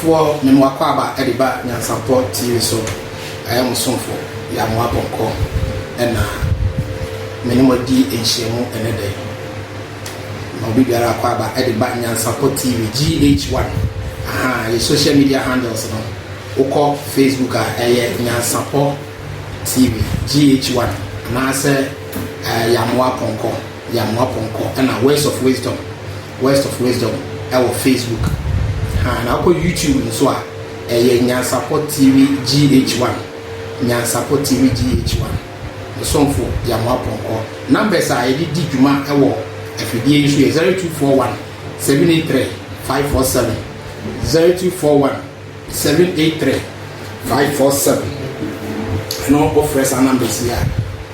for Memoakwaba Ediba Nyansapo TV so I am sonfo ya Moaponko and Menimodi in Shemu and a day. Mobiara Kwaba Ediba Nyansapo TV GH1. Your social media handles no. Oko Facebook Nyansapo TV GH1. And I say Yamoaponko and Words of Wisdom. Our Facebook. And I'll call YouTube so Nyansapo TV GH1. Nyansapo TV GH1. The song for Yamoaponko. Numbers are Edith Juma Ewo. FD issue 0241 783 547. 0241 783 547. And all of fresh numbers here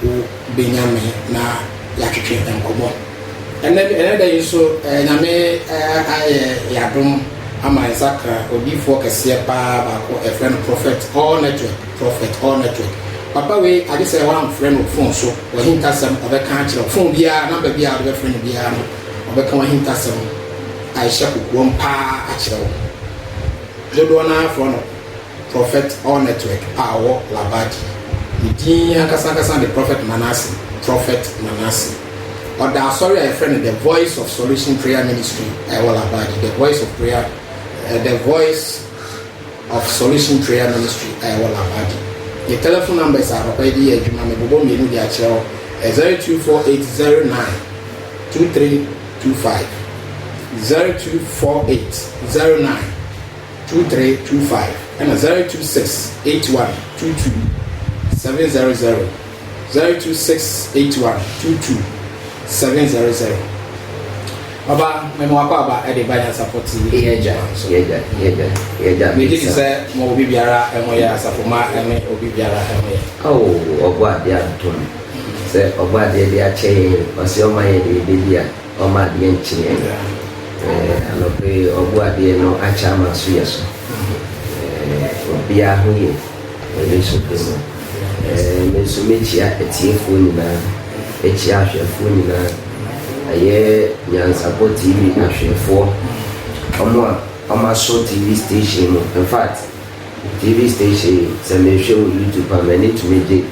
who Benjamin na Yakiki and Kobo. And then another issue, Name Yadum. Ama Isaka Odi focus here a friend prophet all network. Papa we I just say one friend of phone so or him tasem of a country of phone bia number bia of a friend bia of a come him tasem I shall one pa actual. Jodona from prophet all network power labadi. Nidia Kasaka the prophet Manasi. Or the sorry a friend the voice of solution prayer ministry I will abadi the voice of prayer. The voice of solution prayer ministry I will abadi. The telephone numbers are already at Jumame Bobo Minu Diachel 024809 2325 024809 2325 and 0268122 700 0268122 700. Baba, Memoakwaba Edibanya support TV. Yeah. Me did say mo bibiara emoya sapoma eme obibiara emoya. Oh, ogwa dia ntun. Say ogwa dia dia che, osi o maye de dia, o ma dia nchi. Anope ogwa dia no acha masu yeso. Obia huye. Ele sokemo. Me sumechia etiefo nyina, echia hwefo nyina. Aye Nyansapo TV ahwefo omo show TV station. In fact TV station say me show YouTube and many to me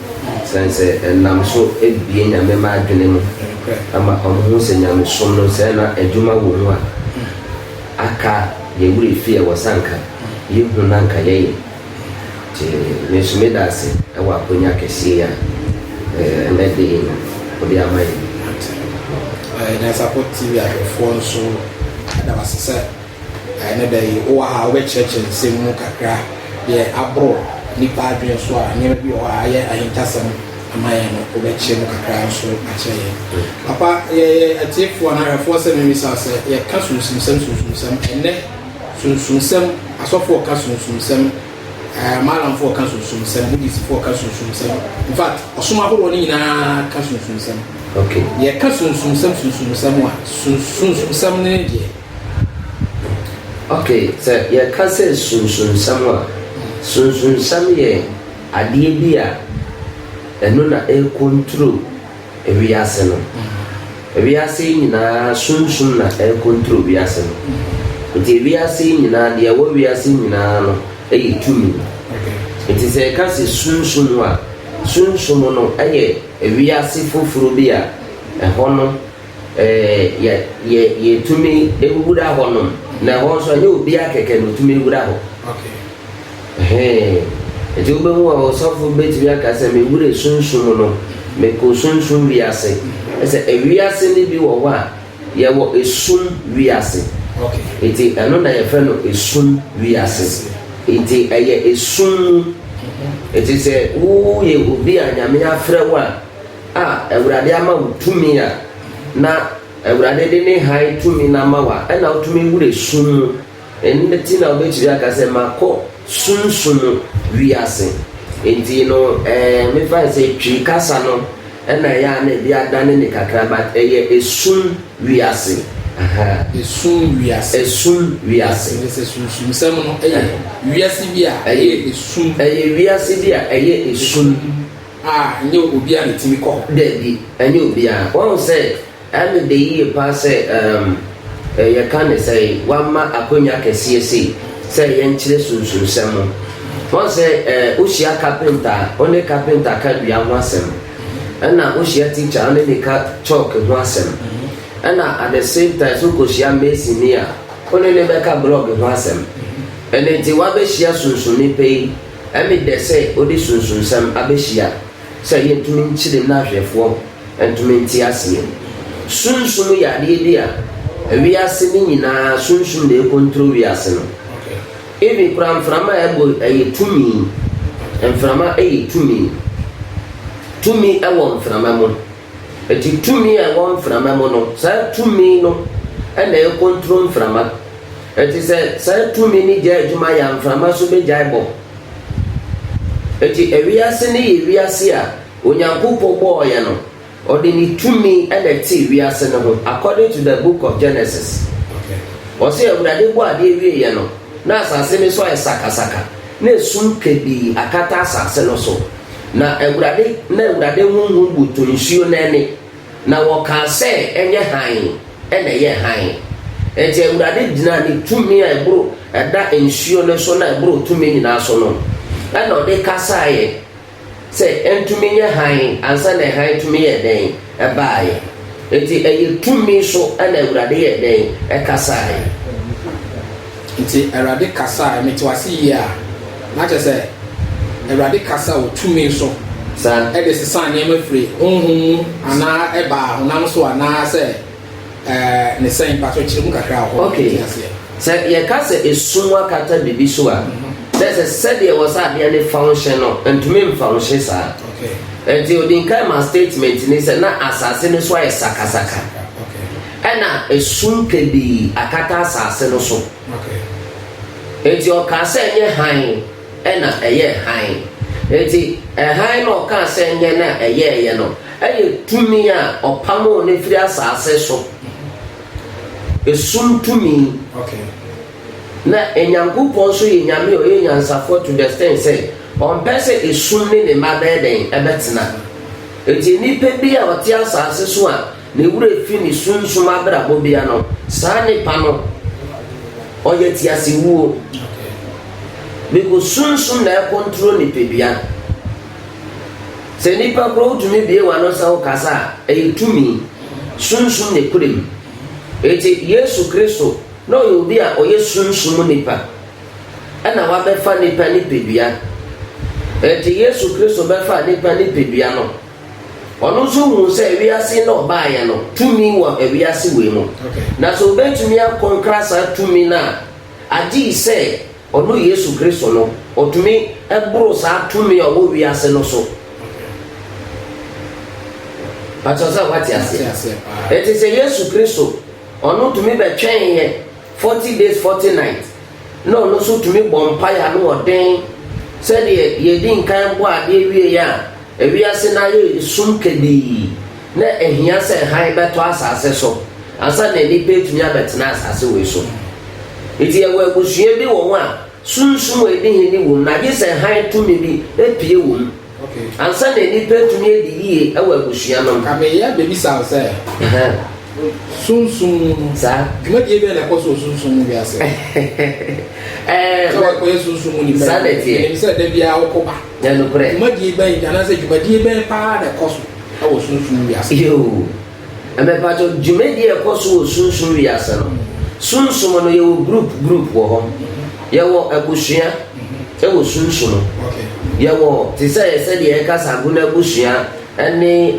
say nam so ebie nya me ma adwene mu ama omo se nya me som no say na adwuma wo mu aka ye wuri fie wo sanka ye hu nanka ye te me so me da se e wa konya kese ya na de obi amai Nyansapo TV phone so that was said na dey o ha we church nsem mu kakra ye abro nipa adwen so a nye bi o aye ahintasem amaye no o be che mu kakra so a che ye papa ye atifo na refo se me misa se ye ka sunsunsem enne sunsunsem asofo ka sunsunsem malam fo ka sunsunsem budisi fo ka sunsunsem in fact osuma ho woni nyina ka sunsunsem. Okay. Ye ka sunsunsem wa sunsunsem ne die. Okay, so ye ka se sunsunsem wa sunsunsem ye adie bia eno na e control ewiase no. Ewiase nyina sunsun na e control ewiase no. Nti ewiase nyina de wo ewiase nyina no e yitumi. Okay. Nti se ka se sunsun wa sunsun no eye ewiase foforo bia ehono ye tumi ewura hono na ho so ye obi akeke no tumi ewura ho. Okay. Eje obe hu o sofo beti aka se me wure sunsun no me ko sunsun wiase ese ewiase ni bi wo wa ye wo esun wiase. Okay. Iti eno na ye fe no esun wiase. Iti eye esun. Iti se ye obi anyame afre wa ewurade ama utumi ya na ewurade de ne hai tumi na mawa na utumi wure sun enne ti na obetiri aka se mako sunsun wiase enti no me fa se twi kasa no na ya na bia dane ne kakra but esun wiase esun wiase se sunsun sem no wiase bia esun wiase bia esun nye obi a netimi ko dedi enye obi a won say am de yi pa say ye kan say wama akonya kese ese say yenchire sunsunsem won say ohia carpenter only carpenter ka bia ho asem na ohia teacher only ka chalk ho asem na at the same time so ko hia mason here only le ka blog ho asem ene ti wa be hia sunsunni pei emi de say odi sunsunsem abehia say yentumi nchire na ahwefo entumi nti asie sunsun ya de dia wiase ni nyina sunsun de control wiase no ebi kura mframa ebo tumi mframa tumi ewo mframa mo eti tumi ewo mframa mo no sa tumi no ena e control mframa eti sa tumi ni je adwuma ya mframa so be jaibo eti wiase ni wiase a onyankopo bo ya no ordinary tumi eleti wiase no according to the book of Genesis o se awurade bo ade wie ye no na asase ni so sakasaka na esum kebi akata asase no so na awurade hunhu butu nsuo na ene na wo ka se enye han ene ye han enti awurade dina ni tumi a ebro eda nsuo no so na ebro tumi nyina so no na o de kasa ye se entumi nye han ansa na han tumi ye den ebaaye enti eye tumi so na awurade ye den ekasa ye nti awurade kasa emeti wasi ya na che se awurade kasa o tumi so san e de sesan ne mafiri honhum ana eba honam so ana se ne sen pato chiri mu kakra ho okay se ye kasa esunwa kata bibi so a se de was ade ne function no entumi function sa okay enti odin kai ma statement ni se na asase ne so ay sakasaka ena esun kebi akata asase no so okay enti o ka se nye han ena eye han enti han no ka se nye na eye no eye tumi a opamo ne firi asase so esun tumi okay na enyankopon so ye nyame o ye nyansafo to the extent say on person esun ne ma beden ebetena enti ni pe bi a wote asase so a ne wure fi ni sunsun abra bobia no sa ne pa no o ye ti asiwu because sunsun na control ni pe bia se ni pa pro to me bie wa no sa o kasa e tumi sunsun ne kurem eti Yesu Kristo no you be a oye sunsun nipa ana wa be fa nipa ni pedua eti Yesu Kristo be fa nipa ni pedua no ono so hu se wiase no ba ya no tumi wa wiase we mu na so betumi akonkra sa tumi na agi se ono Yesu Kristo no otumi ebro sa tumi o wiase no so pachosa wati ase eti se Yesu Kristo ono tumi be twen ye 40 days 40 nights no so to me bompire no odin said ye din kan bo ade wie ya ewiase na ye sum kedi na ehia se han beto asase so asa na ni petumi abetena asase we so iti ye we busue bi wo a sunsun we din ni wo na ye se han tumi bi epie wo okay asa na ni petumi edi yie e we busua no ka me ya baby sa say sunsun sa dwuma die be na ko so sunsun bi ase so ko sunsun ni be ni se de bia wo ko ba ya no pre dwuma die be na se dwuma die be pa da ko so awo sunsun bi ase yo ame pa to dwuma die ko so sunsun bi ase no sunsun no ye wo group wo ho ye wo abusua ye wo sunsun okay ye wo ti se de e ka sagu na abusua ani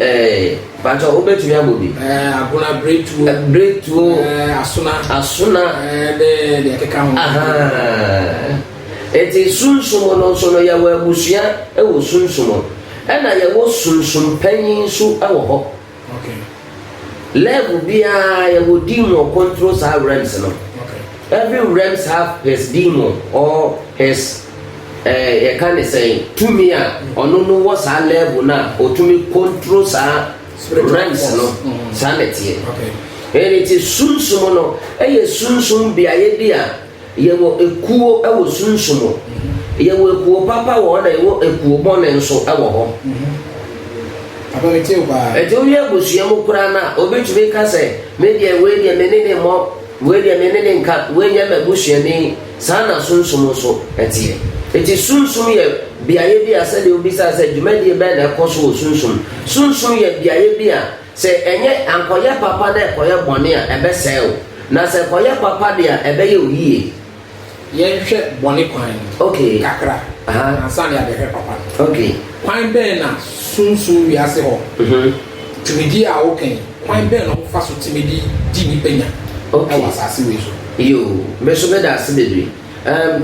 bacho obetumi amobi aguna breakthrough asuna de akeka ho eti sunsun no so no ya wa abusua e wo sunsun na ye wo sunsun panyin so e wo ho okay level bia ye wo demon control sa realms no okay every realms have his demon or his you can say to me ono no was a level na o to me control sa realms no sanity okay and it is sunsun no e sunsun bia ye dia ye wo ekuo e wo sunsun ye wo ekuo papa wo na ye wo ekuo bone nso e wo ho aba meti oba e to ye bosua mo kura na obetumi ka say me dia we dia menene mo we dia menene nka we nya me bosua ni sana sunsum so etie eti sunsum ye biaye bia se de obisa se dwumadi be na ekoso sunsum ye biaye bia se enye ankoye papa na ekoye bone a ebe seo na se ekoye papa dia ebe ye oyie ye hwe bone kwan okay kakra ansa na be papa okay kwan be na sunsum wi ase ho tumidi a woken kwan be no fa so timidi di ni penya okay wasase we so yo me so be da se bedri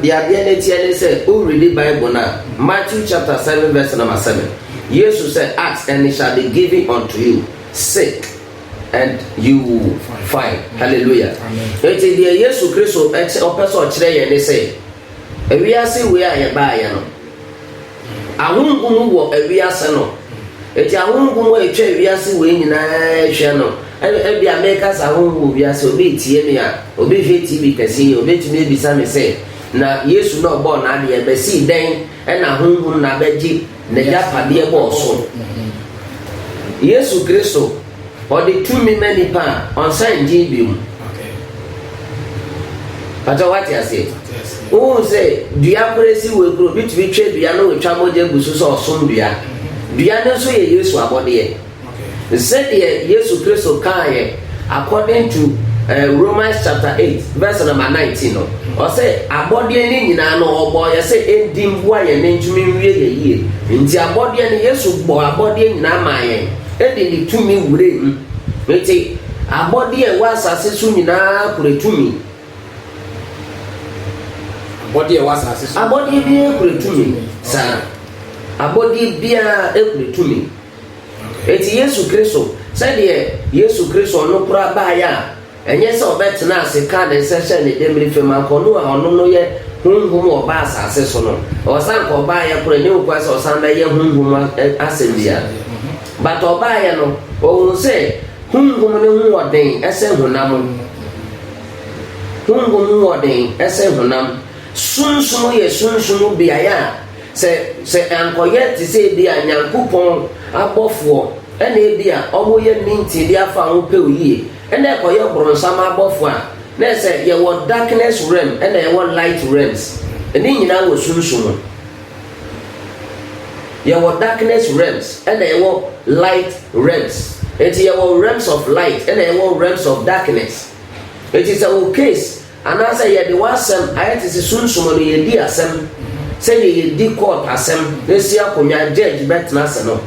the idea netiane say who read the Bible now Matthew chapter 7 verse number 7 Jesus said ask and it shall be given unto you seek and you will find hallelujah it is the Jesus Christ o person kire ye ne say ewiase we aye ba ye no ahungum wo ewiase no eti ahungum wo etwa ewiase we nyina hwe no ebi America sa ahungum ewiase obi tie me a obi hwe TV kesi obi tumi ebisa me say na Yesu no bo na de be si den e na ahungum na beji na ya pade bo so Yesu Kristo or the 2 million pa on sign jibium okay but what you say who say dua presi we group bit we twa dua no twa moje gusu so osom dua dua no so ye Yesu abode okay said Yesu Kristo kan according to Romans chapter 8 verse number 19 no or say abode ni nyina no obo ye say endimbu aye ne ntumi nwie ye yie nti abode ni Yesu gbo abode nyina maye edi ni tumi wure eti abode e wa asase so nyina kure tumi abode e wa asase so abode bi e kure tumi sa abode bia e kure tumi eti Yesu Kristo said Yesu Kristo no kura ba ya enye se obetena ase ka de session ne demri fema kono a ono no ye hunhum oba asase so no osan ko ba ya kure ne okwa se osan ba ye hunhum asembia but oba ya no o se hunhum ne hu oden ese hunam hunhum oden ese hunam sunsun ye sunsun bia ya se ankoye ti se bia nyankopon abofo ene bia omo ye minti dia fa ho pe oyie ene koye bronsam abofo a na se ye wo darkness realm ene ye wo light realms ene nyina wo sunsun ye wo darkness realms ene ye wo light realms eti ye wo realms of light ene ye wo realms of darkness it is a case anasa ye de wasem ayati se sunsun no ye di asem se ye di court asem na si akonya judge betna se no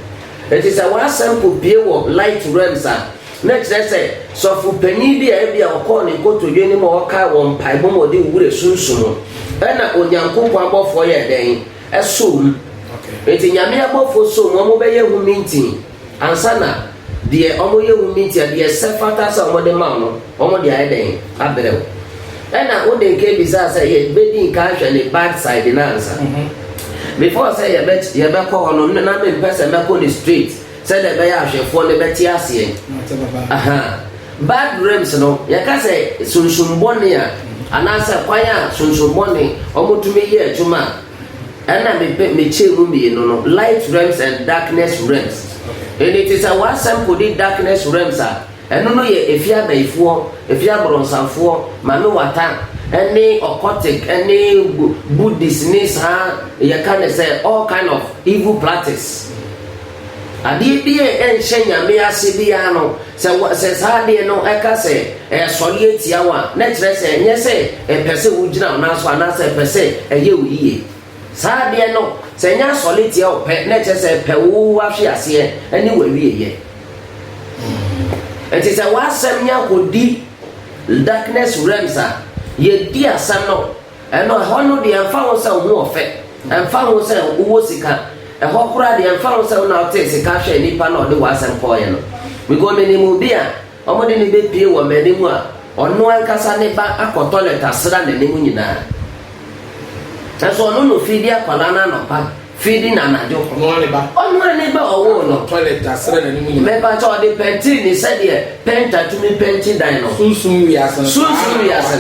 it is a wasem ko bie wo light realms a next say so fu pani bi a bia okọ ne koto dwani ma oka wo mpai bo mo de wure sunsun na onyankopon abofo ye den esom okay eti nyame abofo so mo be ye hu minti ansana de omo ye hu minti de sefata sa mo de ma no omo de aye den abrew na o de ke bisa say ye bedi ka hwe ne bad side na ansa before say ye be ko no na me person me ko the street say the be ya hwefo ne be ti ase aha bad realms no ye ka say sunsumbone a anasa kwaya sunsumbone omotumi ye atuma na me chemu mi no light realms and darkness realms and it is a wasam ko di darkness realms a eno no ye efia baifo efia bronsanfo mame wata any occultic any buddhist nisa you can say all kind of evil practice adi bi enhye nyame ase bia no se saade no eka se sori etia wa na kire se enye se pese wugina na so ana se pese eye wiye saade no se nya sori etia o pe na kire se pe wo ahwe ase ani wawiye ye it is a wasem nya kodi darkness realms a ye di asam no eno hono de amfa ho se ho ofe amfa ho se wo sika eho kura de amfa ho se na ote sika hwe nipa na ode wasem koye no because many mu bia omode ne be pie wo manimu a ono ankasa ne ba akoto leta sra na nemu nyina so ono no fidi akwala na no pa fidi na najo ono ne ba owo no toilet asra na nemu nyina me ba cho de penti ni se de penta to me penti dan no sunsun wi ase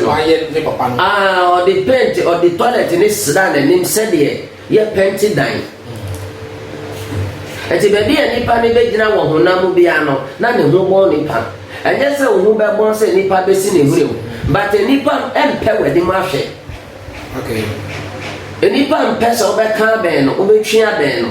no aye ne papa no o de penti o de toilet ni sra na nim se de ye penti dan eti be bia nipa ne be gina wo honam bia no na ne ho bo nipa enye se wo be bon se nipa be si ne hure but nipa empe wedi ma hwe Okay. Enipa mpesa obeka ben no obetwia ben no.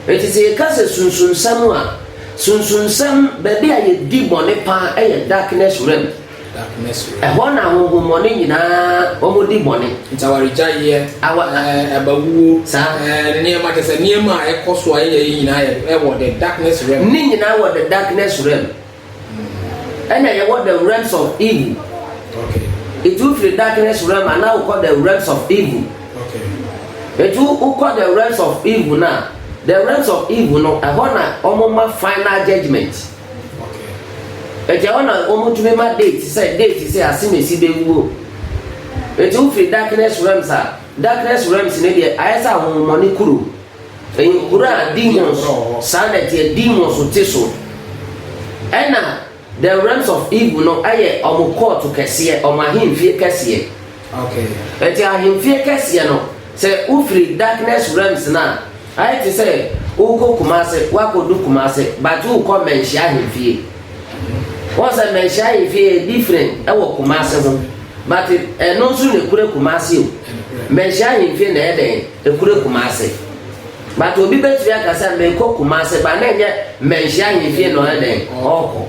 It is a case sunsunsam a sunsunsam baby a ye di bone pa e darkness realm. Darkness realm. E ho na honhomone nyina omo di bone. Ntawarija ye abawu niema kese niema ekoso aye nyina e wo the darkness realm. Ni nyina wo the darkness realm. And ye wo the realms of evil. Okay. It will free darkness realm and now we call the realms of evil. Okay. It will call the realms of evil now. The realms of evil no I want to final judgment. Okay. It want to make my date say asimesi be wo. It will free darkness realms are darkness realms in the ayesa honhomone kuro. En kura demons sanity demons oteso. Ena the realms of evil no aye omo court kese omo ahemfie kese. Okay. Eti ahemfie kese no say ufri darkness realms na I to say uko kumase wako du kumase but who come mention ahemfie. Once I mention ahemfie different e wo kumase ho but no so ne kure kumase o mention ahemfie na eden e kure kumase but obi betu ya kasa me ko kumase ba na nye mention ahemfie no eden oko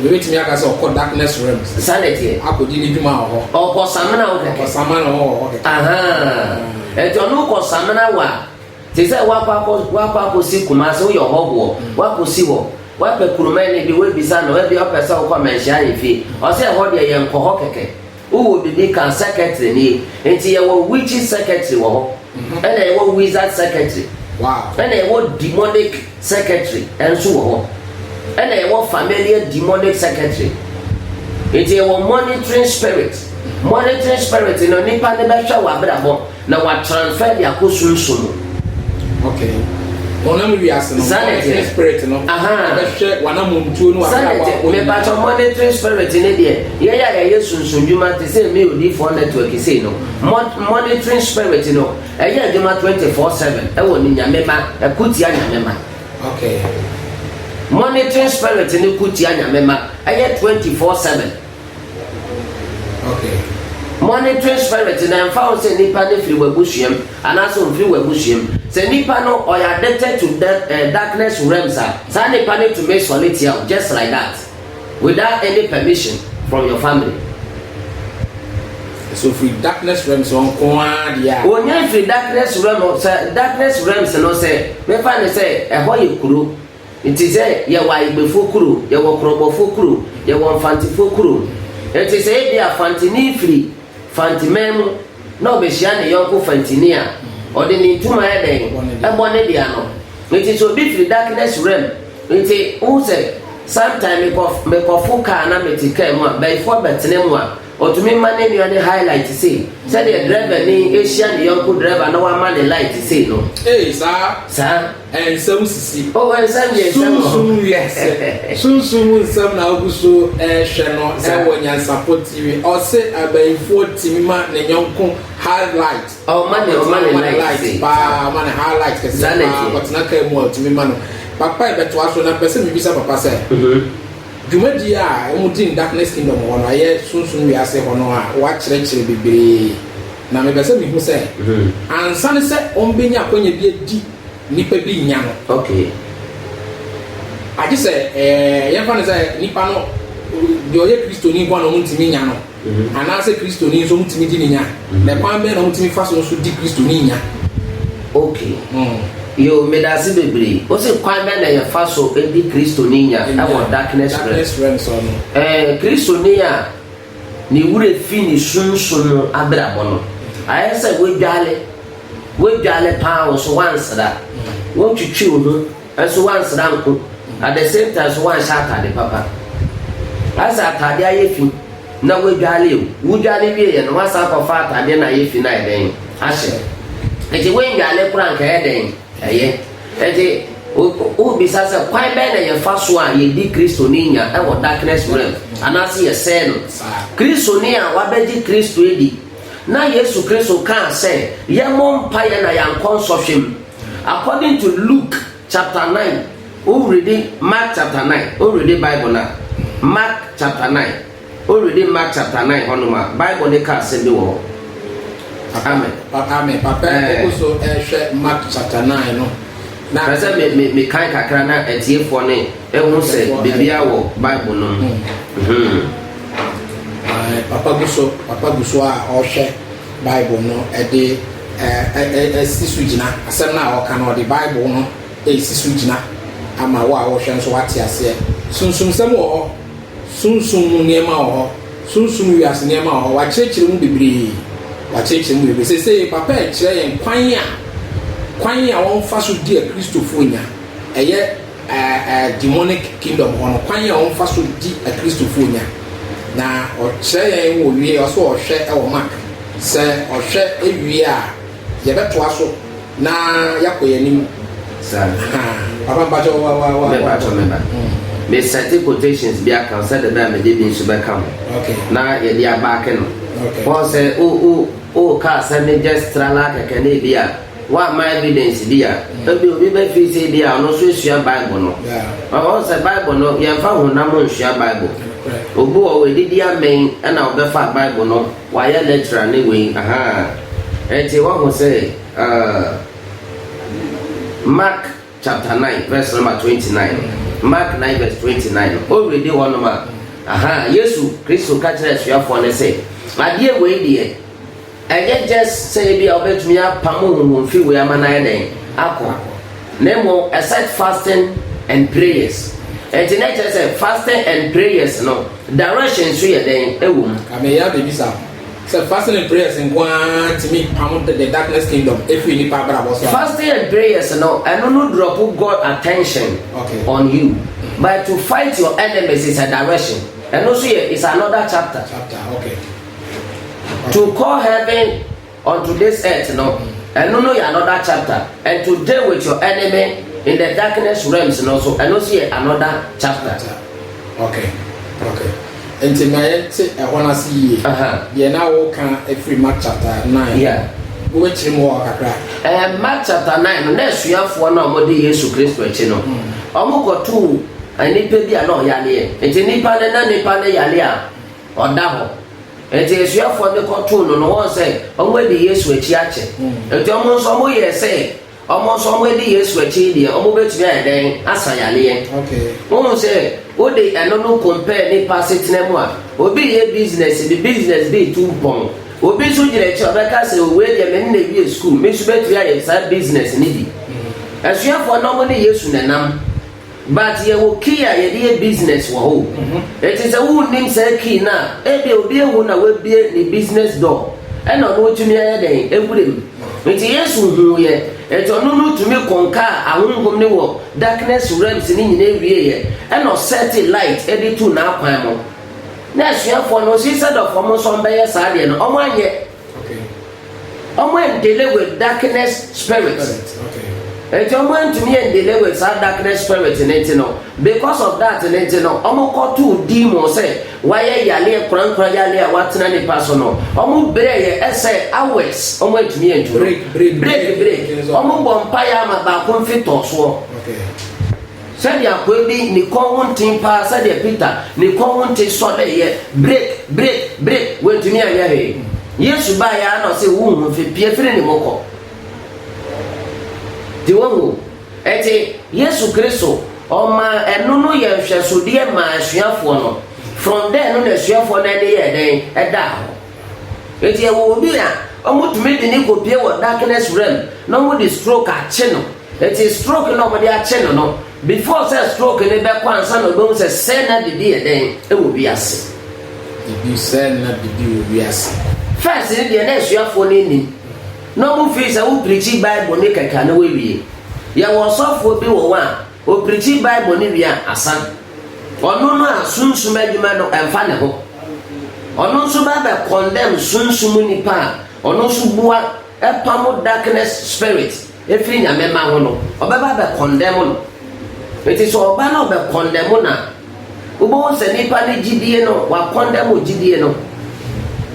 we wait me aka say okọ darkness realms sanity akodi ni dwuma ho okọ samana o keke samana ho okay aha ejo no ko samana wa te say wakwa si kumase o yo hobo wakwa si wo wape kurumene bi we bisa no we bi opesa o ko mention ahemfie o say ho de ye nko ho keke wo bi kan secretary ni enti ye wo witch secretary wo ho and ye wo wizard secretary wow and ye wo demonic secretary enso wo ho and ye wo familiar demonic secretary enti ye wo monitoring spirit no nipa ne be hwa wa brabo na wa transfer dia ko sunsun. Okay. Onam wi ase no monitoring spirit no aha be hwe wana montuo no wa brabo me ba to monitoring spirit ne de ye sunsun djuma te say me odi for network say no monitoring spirit no ye djuma 24/7 e wo ni nyamema e kutia nyamema. Okay. Monitoring spirit ne kutia nyamema ye 24/7. Okay. Monitoring spirit na found say nipa ne free wabusuam anaso free wabusuam say nipa no or addicted to darkness realms say nipa ne to make solitaire just like that without any permission from your family. So free darkness realms on kwa dia onya free darkness realms no say me find say e ho yekuro it is say ye wa igbefo kuro ye wo krobofo kuro ye wo mfantifo kuro it is say dia fantini free fantimemu no be shia ne yonko fantinia ode ni tuma eden ebone dia no it is so be free darkness realm it is who say sometime me kofuka na metika mu by for betene mu a otumi mane ni on highlight say the driver ni Asian yonko driver na wa man light say no sir and some sisi and some yes sunsun some na oguso hwe no e wo nyan support TV o say abaifo timima na yonko highlight man light pa man highlight ke say but na kai mu timima no papa e beto aso na person mi bisa papa say dwumadi a emudin darkness kingdom wono aye sunsun wi ase hono a wa kyerɛkyerɛ bebre na me bese mi hu sɛ ansa ne sɛ ombenya akonya bi adi nipa bi nya no. Okay. Aje sɛ yɛfa ne sɛ nipa no de oye kristoni kwa no mutimi nya no ana sɛ kristoni nso mutimi di nya na kwan be na mutimi fa so di kristoni nya. Okay. Yo medasi bebre o se kwan be na ye fa so di kristoni nya e wo darkness realm so no kristoni a ni wure fi ni sunsun abrabo no aye se we dwale pa o so once that won twitwi o no so once that nko at the same time so one shot at the papa as atade aye fi na we dwale o wo dwale wie ye no wasa ko fa atade na aye fi na eden ahye eti we dwale kura nka eden eye eti o bisa se kwan be na ye fa so a ye di Kristo ni nya e wo darkness realm anasi ye se no Kristo ni a wa beji Kristo edi na Yesu Kristo kan say ye mompa ye na yankon sohwem according to Luke chapter 9 o reading Mark chapter 9 o reading Bible na Mark chapter 9 already Mark chapter 9 honoma Bible ne ka se bi wo amen papa also share Mark chapter 9 no na pese me kan kakra na etiefo ne ehun se bibia wo Bible no papa guso a o share Bible no e de sisujina asem na o kan o de Bible no sisujina ama wo a wo hwe nso wate ase sunsun sem wo sunsun niema wo sunsun wiase niema wo wa chechire mu bebre se papa e kire yen kwan ya won fa so di Kristofo nya eye demonic kingdom ono kwan ya won fa so di Kristofo nya na o kire yen wo wie o so o hwe e wo Mark se o hwe ewie a ye beto aso na yakoye nim sa papa bajo wa me set quotations bi aka say the be me dey bin so be come okay na ye dey back no okay for say o ka say me just trala keke na bia wa my evidence bia obi be fi say bia no so sua Bible no o say Bible no ye fa ho na mo sua Bible obu o we didi amen na o be fa Bible no wa ye lecturer ne we enti wa ho say Mark chapter 9 verse number 29 Mark 9 verse 29 already one ma Yesu Kristo ka kire suafo ne say ade we die eye just say bi obetumi apamu wo fi we amana eden akọ nemo except fasting and prayers enti na kire say fasting and prayers no direction so ye den ewum ameya be bisa so fasting and prayers in one to me promote the darkness kingdom if we need power fasting and prayers no no drop God attention on you but to fight your enemies is a direction and also it's another chapter okay to call heaven onto this earth no and no another chapter and to deal with your enemy in the darkness realms and also and also another chapter okay enti na yete ehona si ye na wo kan every Mark chapter 9 wo chiri mo kakra Mark chapter 9 na suafo na mo de Yesu Kristo echi no omokotu anipa bi a no yale enti nipa ne yale a oda ho enti suafo de kotu no won say omo de Yesu echi ache enti omo so mo ye say omo so mo de Yesu echi de omo betumi eden asa yale okay won say o de eno no compare ni pasitena mu a obi ye business be too pon obi so jire che obeka say we de me na bi school me so betu ya sa business ni bi asuafo no mo ni Yesu nanam but ye wo kia ye de business wo ho it is a who nim say key na e be obi ehu na we bie ni business door e no no tumi ya den egurem nti Yesu hu ye eto no tumi konka ahunhom ne wo darkness realms ni nyina wie ye e no set light e de tu na akwan mo na asuafo no si said of omo so mbe ye sa de no omo anye okay omo en deal with darkness spirits okay eto omo en tumi en deal with darkness spirits nti no because of that nti no omo ko tu demon say why yale kran yale a watena ni paso no omo bre ye ese hours omo etumi en tu break omo bompa ya ma ba kon fito so okay said ya kwedi ni kon tin pa said ya Peter ni kon tin so de ye break we tumi anya he Yesu ba ya no say wu hu fe pie fere ni moko di wongo eti Yesu Kristo oma enu no ye hwesode ma asuafo no from there no na asuafo na de ye den eda ho eti e wo bi a omutumi de ni kopie wo darkness realm no mo di stroke a che no eti stroke no mo di a che no before say stroke ni be kwa ansa no be say say na de ye den e wo bi ase bi say na de wo bi ase first ni de na asuafo ni no mo fi say wo preach Bible ni kaka na we wie ya wo sofo bi wo wa o preach Bible ni wi asan ono no asunsun adwuma no emfa ne ho ono nso ba be condemn sunsun ni pa ono nso bua epamo darkness spirit efiri nya mema ho no obeba be condemn no eti so oba na be condemn na ubo se nipa ne gidie no wa condemn gidie no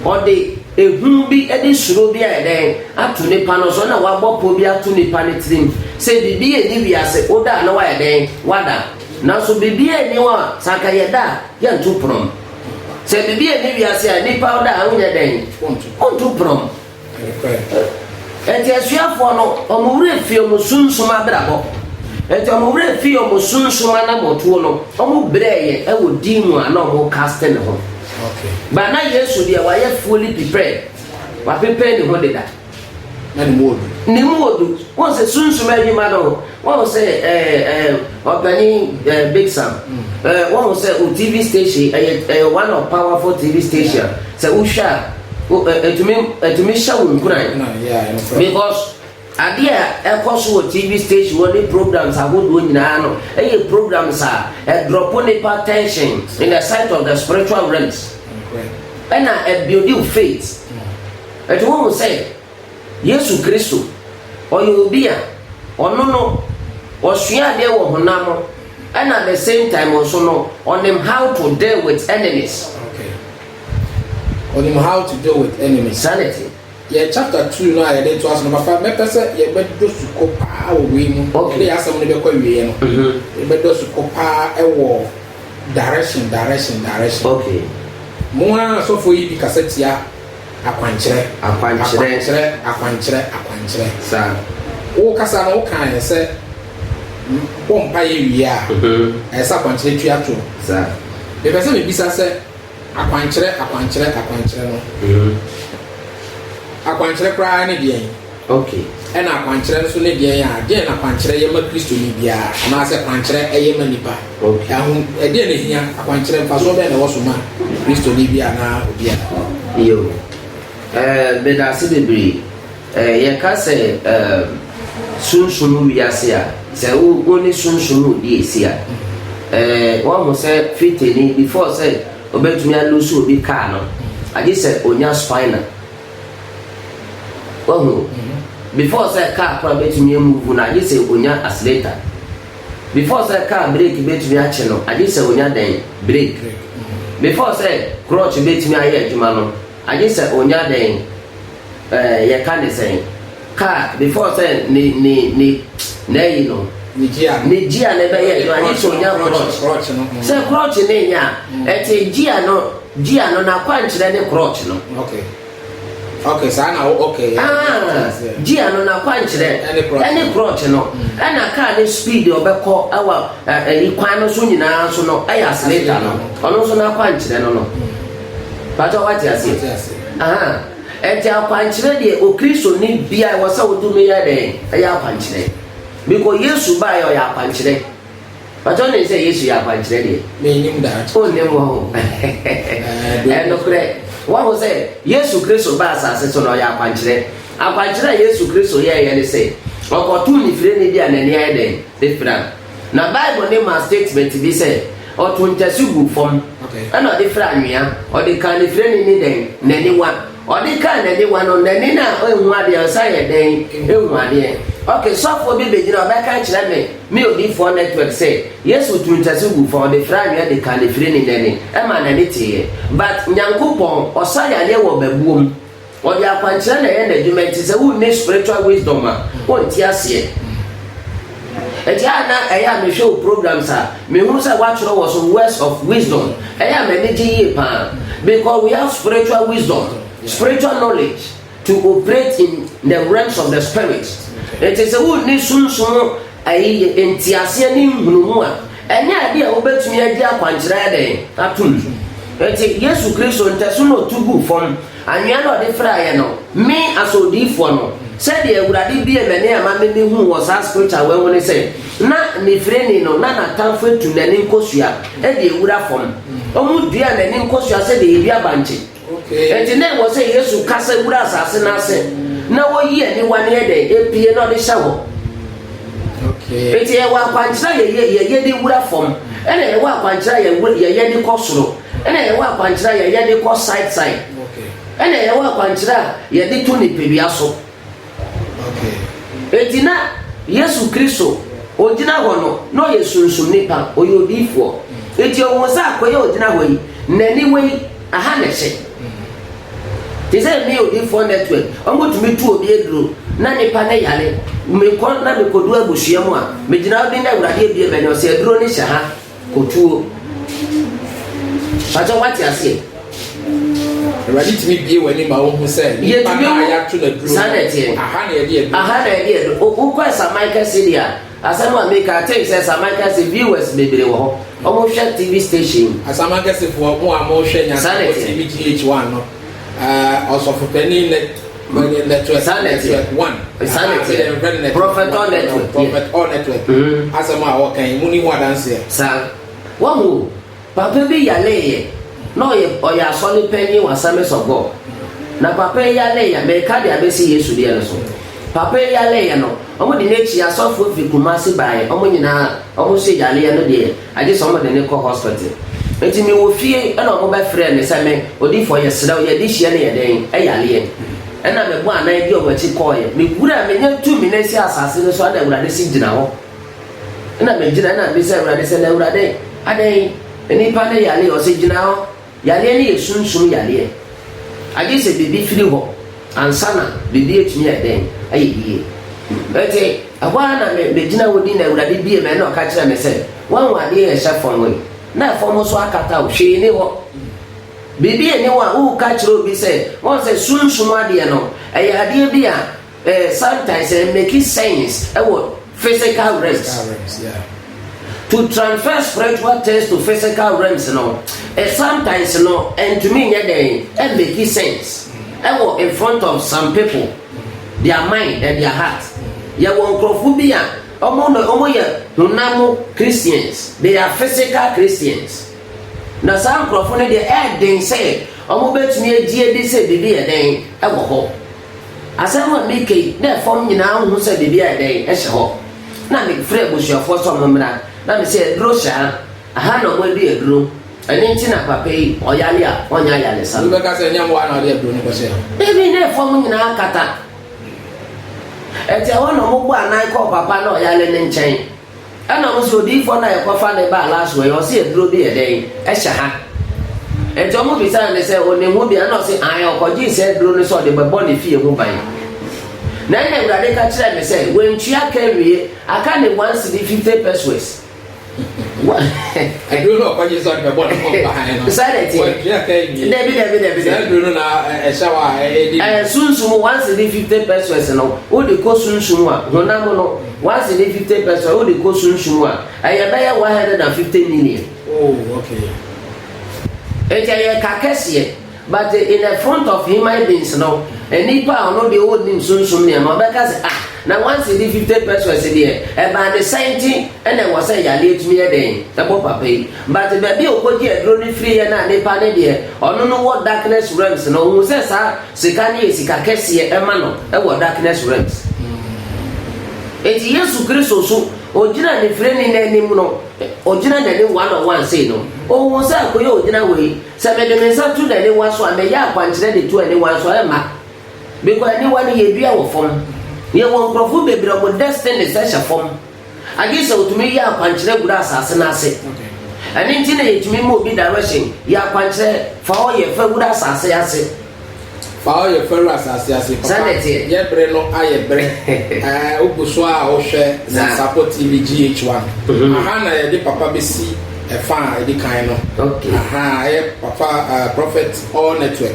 ode ehun bi edi suro bi eden atu nipa no so na wa bopo bi atu nipa ne trim se bibi eni wiase oda na wa eden wada na so bibi eni wa saka yeda ya ntuprom se bibi e ni wiase a ni powder a wonya den onto prom enti asuafo no omowure fie mo sunsum abrabo enti omowure fie mo sunsum na moto no omo breye e wo din mu ana omo cast ne ho okay ba na Yesu dia wa ye fully prepared wa prepare ni ho de da na ni modu won se sunsum adwuma no won se Obani Big Sam won se o TV station one of powerful TV station se usha etumi show nkran because adia ekoso TV station one programs agodo nyina no programs are drop on attention in the sight of the spiritual realms and build faith et won say Yesu Kristo oyobia ono no osua de wo honam and at the same time also no on him how to deal with enemies. Okay. On him how to deal with enemies. Sanity. Yeah, chapter 2 no I dey to us no papa me pese ye be do su ko pa we mu. Okay, ya asem no be kwa wie no. Ye be do su ko pa e wo direction. Okay. Mo ha so fo yi bi kasetia akwankyere. Sa. O kasa no kan se pompa ye wia esa akwankyere tu ato. Sa. Be pese me bisa se akwankyere no. Akwankyere kra ne de. Okay. E na akwankyere so ne de ya de na akwankyere ye ma Kristo ni bia na se akwankyere e ye ma nipa. Okay. Ahun e de ne hia akwankyere fa so be na wo so ma Kristo ni bia na obia. Yo. Me da se bebre ye ka se sunsun wiase a se wo ni sunsun di esia wo mo se fiteni before say obetumi alusu obi car no agi se onya spinal before say car pra betumi move na agi se onya accelerator before say car brake betumi ache no agi se onya den brake before say clutch betumi aye adwuma no agi se onya den ye ka ne say car before say ni you know ni gia ne be ye do ani so nya clutch no say clutch ne nya eti gia no na kwankyere ne clutch no okay sana okay gia no na kwankyere any clutch no na car ne speed obekọ awa ikwan no so nyina so no ayi accelerator no ono so na kwankyere no but what you say eti akwankyere de o Kristo ni bia wo sa odumi ya de ayi akwankyere because Yesu ba yo ya akwankyere but only say Yesu ya akwankyere de me nim da o nem wo no kre what was say Yesu Kristo ba asase so no ya akwankyere Yesu Kristo ye ne say okotu ni fire ni dia na ni ayi de different na Bible ne ma statement bi say o to ntasugu fom ana different anwia o de kan ni fire ni den na ni wa odi kan na ni wa no na ni na ehun ade osa ye den ehun ade okay so for bi begina ba kan kire me odi for network say Yesu to ntasugu for the friend ya de kan ni fire ni den e ma na ni tie but nyankopon osa ya le wo babuom odi akwankyere na ye na adwuma ti say who need spiritual wisdom won ti ase Ejana eya me show programs me hu say what was words of wisdom eya me ne ji pa because we have spiritual wisdom spiritual knowledge to operate in the realms of the spirit. It is a who need sunsun ayi entiase ni hunumu a enya ade a obetumi agi akwankyere den atun enti Yesu Kristo nteso no tugu fom anwia no de fra ye no me asodifo no said the Uradi be a man, a who was asked spiritual when he said, not ni friend no, none attention to the Ninkosia, and the Ura form. Oh, dear, the Ninkosia said the Ibia Banchi. And the name was a yes to Casa Uras as an asset. No year, anyone here, they appear not the shower. Okay, it's a walk on try ye the Ura form, and a walk on try a wood ye the Cosro, and a walk on try a the cost side. And a walk on try ye the Tuni Pibiaso. Etina Yesu Kristo ojina ho no yesunsun nipa oyodifo eti owonsa akoye ojina ho yi nani we aha na hye ti say me odifo network omotumi tu obi eduro na nipa na yale me kon na me kodu abusuam a me gina obi na urade ebie be no se eduro ni hye ha kotuo pato wati ase Ready to be when you who said, Yet you are to the sanity. I had an idea. Who quite some Michael Celia. As someone make a take says, I might as viewers maybe almost shut TV station. As I guess if for more motion, sanity, TVGH1, also for penny network, sanity, one, sanity, prophet on network, as a man walking, money one answer. Sir, one who, Papa be ya lay, no, or ya solid penny or summers of God. Now, Papa ya lay, make a basic issue the other. Papa ya lay no omo de nechi ya sofo fi Kumasi bae omo nyina omo se yale ya no de age so omo de ne ko hospital enti mi wo fie na omo ba frɛ ne sɛ me odi for yesra ye di hia ne ye den yale ye na me bo anan bi omo chi ko ye me gura me nya tu mi na si asase no so ada urade si gina ho na me gina na bi sɛ urade sɛ na urade adan eni pa ne yale o se gina ho yale ne ye sunsun yale age se bibi firi ho ansana bibi etumi ye den ayi ete abana me gina wodi na urade bie me na o ka kire me se wan wade ye hye fon we na fon so akata o hwe ni ho bibi ni wa o ka kire obi se won se sunsun ade no ayi ade bi a sometimes make sense physical realms yeah. To transfer spiritual things to physical realms no sometimes no and to me it make sense in front of some people, their mind and their heart. Ya won crofobia, omo ya hunamo Christians. They are physical Christians. Na some crofone they den say, omo betumi agye de say bibi eden e wo ho. Asem make na form nyina hu say bibi eden e hye ho. Na me frɛ busuafo so mmra. Na me say drosha, aha no mo bi eduro. Ani ntina papa yi oyale a onya yale sa. You better say nyam wa na dey bro ni ko say. Ebi na form nyina kata. Eti awon no mo gbo anan ko papa na oyale ne nchen. Ana mo so di fo na e ko fa ne ba last way o se eduro bi eden e hye ha. Eti o mo bi sa ne say o ne hu bi na o se an o ko ji se eduro ni so de bebo ne fie hu ban. Na na urade ka kire me say when tua ka wie aka ne 150 pesos. I don't know what you saw the bottom behind. Decided Debbie. I don't know a shower. Soon, once in 50 pesos, no, all the cost soon, no, once in 50 pesos, all the cost soon, I have 150 million. Oh, okay. It's a carcass, but in the front of him, I means no, and Nipa, no, the old name soon, near my because now once in 50 pesos a year, about the same thing, and I was a yale to me a day, the papa pay. But the baby will put you drone free and a pane dear, or no know what darkness realms, no who says, Sikani, Sikakesi, Emano, and what darkness realms. 8 years to Christo, so, original the friend in any mono, original than 101 say no. Oh, was that for you, original way? Some of them is up to the one so I may have considered to anyone so I am. Because anyone here be our form. Ye won crofo bebre mo destiny such a form. Agi se otumi ya kwankyere gura asase na ase. Ani nti na yetumi mo bi direction ya kwankyere fa o ye fa gura asase ase. Fa o ye fa gura asase ase. Sanity. Ye bre no aye bre. Oguso a o hwe na support TV GH1. Aha na ye de papa besi e fa e di kan no. Okay. Aha ye papa prophet all network.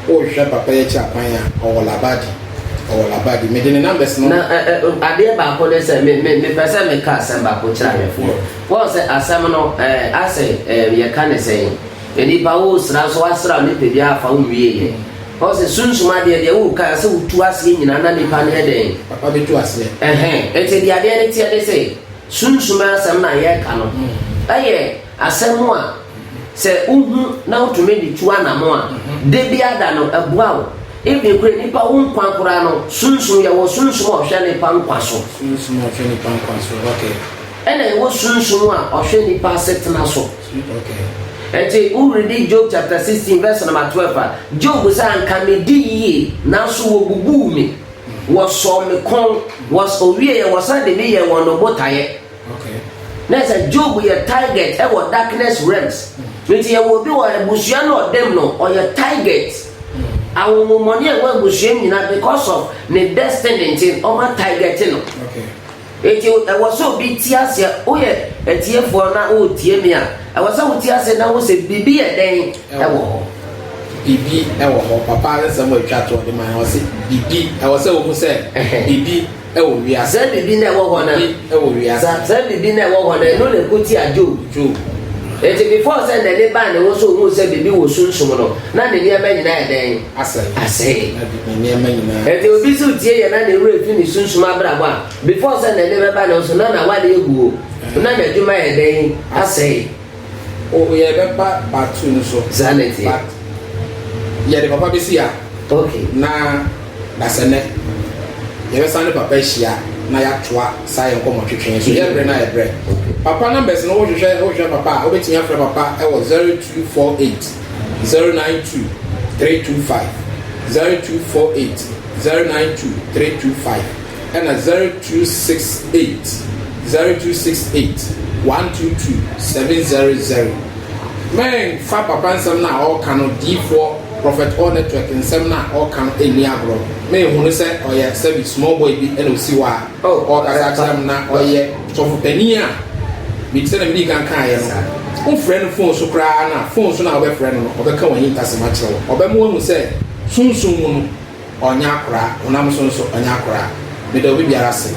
O hwe papa ye cha kwan ya o labadi me de numbers no na ade ba ko de se me pese me ka asem ba ko kira me fo wo se asem no ase ye ka ne se eni ba wo sra so asra me pe bia fa unwie ye wo se sunsuma de wo ka se utu ase nyina na nipa ne de papa be tu ase ete de ade ne tie de se sunsuma asem na ye ka no aye asem a se uhu na utumi di tu anamo a de bia da no abua wo ebe kure nipa unkwa kura no sunsun ya wo sunsun o hwe nipa nkwa so okay ene wo sunsun a o hwe nipa setna so okay enti we read Job chapter 16 verse number 12 Job say anka me di yi na so wo bubu mi wo so me kon was owie ye wo san de me ye wo no botaye okay na say Job ye target e wo darkness realms enti ye wo bi wo ebusua no dem no o ye target our money and what was because of the destiny in over targeting. Okay. It was so big tears here. Oh, yeah, a tear for now. Oh, dear me. I was out here saying I was a baby a day. Bibi ɛwɔ hɔ papa nsɛm a atwa to de man I was bibi I was say wo say bibi ɛwɔ wiase sɛ bibi na ɛwɔ hɔ na ɛwɔ wiase sɛ bibi na ɛwɔ hɔ na no le kuti ajo eti before say na ne ba na wo so hu say bibi wo sunsun no na ne nneɛma nyinaa yɛ dɛn asɛ ne nneɛma nyinaa eti obi so tie yɛ na ne wura fi ne sunsun abrabɔ a before say na ne ba na so na wale egu na na adwuma yɛ dɛn asɛ o yɛ bɛba batu no so zaneti yɛ de papa bi si ya okay na dasɛnɛ yɛ bɛ san ne papa hyia na ya toa saa yɛ nkɔmɔ twetwe so yɛ brɛ na yɛ brɛ papa numbers no wo hwehwɛ papa a obetumi afrɛ papa ɛwɔ 0248 092 325 0248 092 325 ɛna 0268 122 700 men fa papa nsɛm na ɔka no D4 Prophet All Network nsɛm na ɔka no ɛni agorɔ men hu no sɛ ɔyɛ sɛbi small boy bi ɛna osi hɔ a ɔkasa kyerɛ na ɔyɛ sɔfo panin a bi sɛ na bi kan kan yɛ no ɔfrɛ no phone so koraa na phone so na ɔbɛfrɛ no ɔbɛka wɔn yi ntasɛm akyerɛ wo ɔbɛmo wɔn sɛ sunsun mu no ɔnya akora ɔnam so nso ɔnya akora meda obi biara se